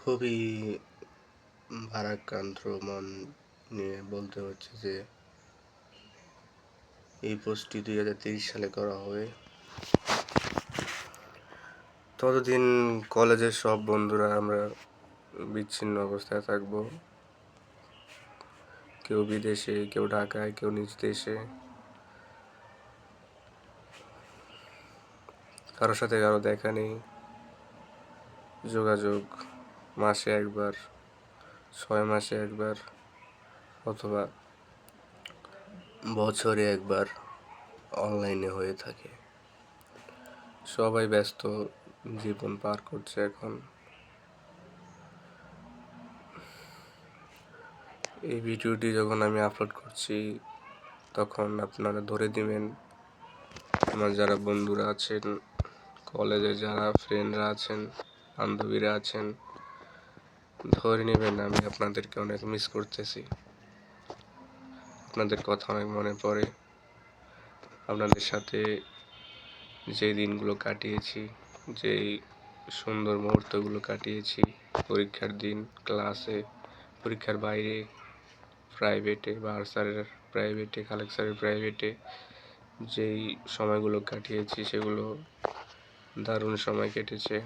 খুবই ভারাক্রান্ত মন নিয়ে বলতে হচ্ছে যে এই পোস্টটি 2023 সালে করা হবে। ততদিন কলেজের সব বন্ধুরা আমরা বিচ্ছিন্ন অবস্থায় থাকবো, কেউ বিদেশে, কেউ ঢাকায়, কেউ নিজ দেশে। কারোর সাথে কারো দেখা নেই, যোগাযোগ মাসে একবার, 6 মাসে একবার, অথবা বছরে একবার অনলাইনে হয়ে থাকে। সবাই ব্যস্ত জীবন পার করছে এখন। এই ভিডিওটি যখন আমি আপলোড করছি তখন আপনারা ধরে দিবেন আমার যারা বন্ধুরা আছেন, কলেজে যারা ফ্রেন্ডরা আছেন, বান্ধবীরা আছেন, ধরে নেবেন আমি আপনাদেরকে অনেক মিস করতেছি। আপনাদের কথা অনেক মনে পড়ে। আপনাদের সাথে যে দিনগুলো কাটিয়েছি, যেই সুন্দর মুহূর্তগুলো কাটিয়েছি, পরীক্ষার দিন, ক্লাসে, পরীক্ষার বাইরে, প্রাইভেটে বা স্যারের প্রাইভেটে, খালেক স্যারের প্রাইভেটে যেই সময়গুলো কাটিয়েছি সেগুলো দারুণ সময় কেটেছে।